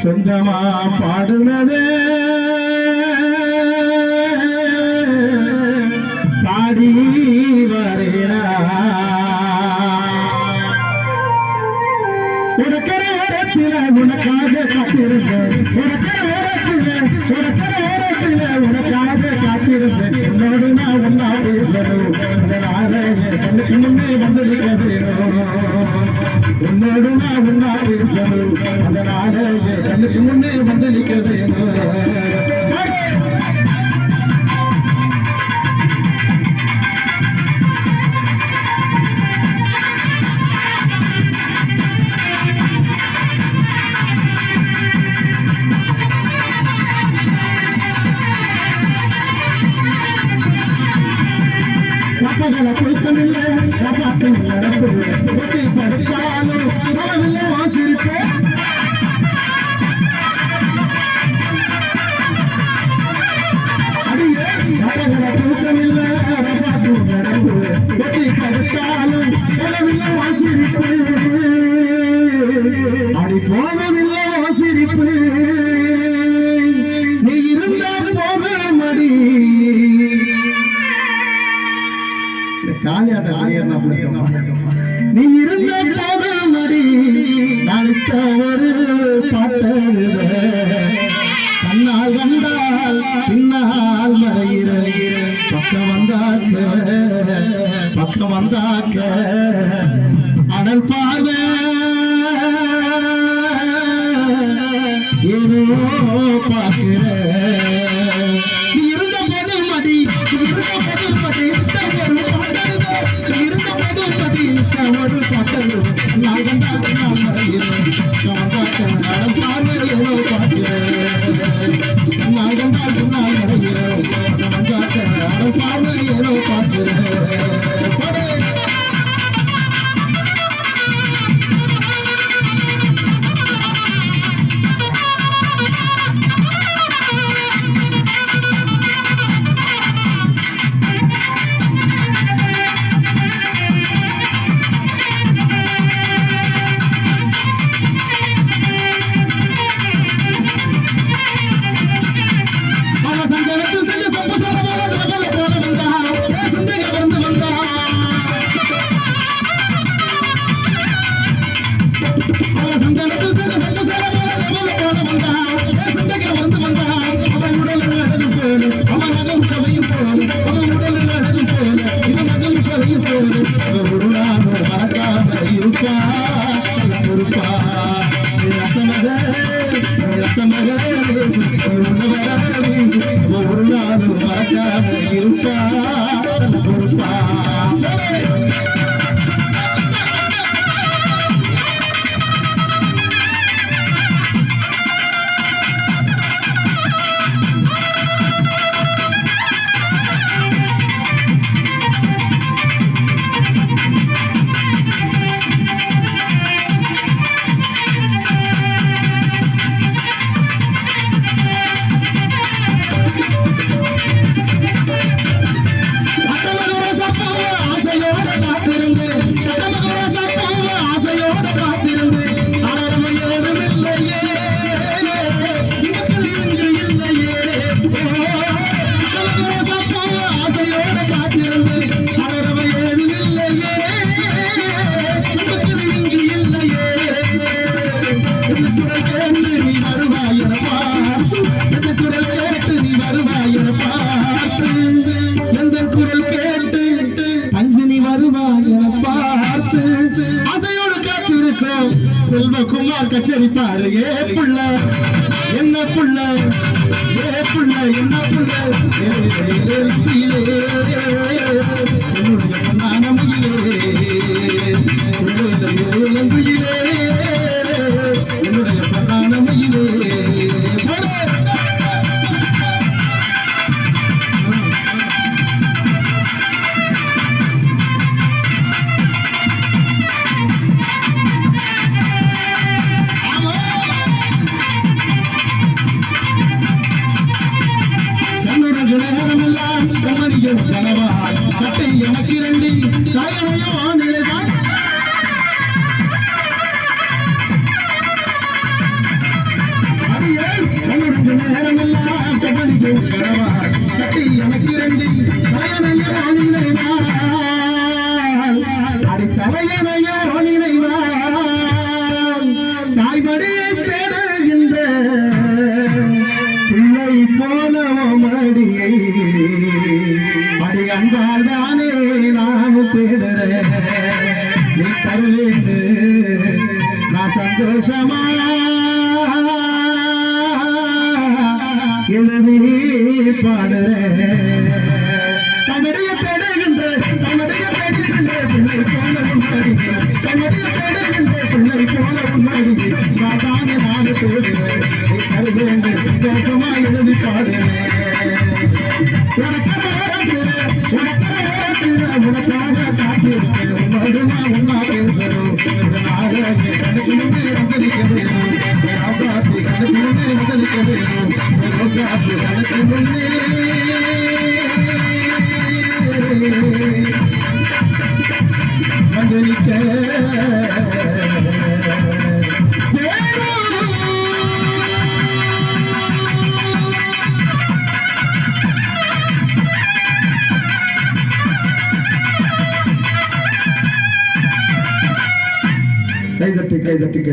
சொந்தமா பாடுனதே பாடி வரேனா உனக்கர ஓரத்தில் உனக்காக காத்திருந்தேன் உனக்காக காத்திருந்தேன் என்னோடு நான் ஒன்னா பேசணும் அதனால கண்ணுக்கு முன்னே வந்திருக்க வேணும் உன்னோடு நான் ஒன்னா பேசணும் அதனால கண்ணுக்கு முன்னே வந்திருக்க வேணும் பகல குளிக்கமில்லை ரசாத்தின் நடப்பு ஒட்டி படுத்தாலும் பலவில்லை வாசிருப்பேன் அடியே பகல குளிக்கமில்லை ரசாத்தின் நடப்பு ஒட்டி படுத்தாலும் பலவில்லை வாசிருப்பு அடி போகவில்லை வாசிருப்பு நீ இருந்தால் போக மடி நீ இருந்த போதும் மடி நாளைத்த ஒரு பாட்டெழுத கண்ணால் வந்தால் பின்னால் மறையிற பக்கம் வந்தாக்க அனல் பார்வை ஏனோ பார்க்கிற நீ இருந்த போதும் மடி ஒரு பாட்டல் நான் கண்டால் நான் மறைகிறேன் நான் கண்டால் நான் மறைகிறேன் பார்வை ஏனோ பார்க்கிறேன் ஒரு நாள் மறக்காம இருப்பா பொறுப்பா செல்வகுமார் கச்சேரி பாரு ஏ புள்ள என்ன புள்ள என்ன புள்ள என்னுடைய பொன்னான முகிலே என்னுடைய பொன்னான முகிலே எனக்கு இரண்டு நிலைதான் நீ தருவேண்டு நான் சந்தோஷமா எழுதி பாடுறேன் தன்னுடைய தேடுகின்ற பிள்ளை போல உன்னாடி தன்னுடைய தேடுகின்ற பிள்ளை போல உன்னாடி தானே நாடு தேடுவேன் நீ தருவேண்டு சந்தோஷமா எழுதி பாடுறேன் உனக்காக காத்திருக்கேன் உன்னோடு நான் ஒன்னா பேசணும் இதனால கணக்கிலுமே வந்திருக்க வேணும் ராசாத்தி கணக்கிலுமே வந்திருக்க வேணும் ரோசாத்தி கணக்கு முன்னே வந்திருக்க கை தட்டி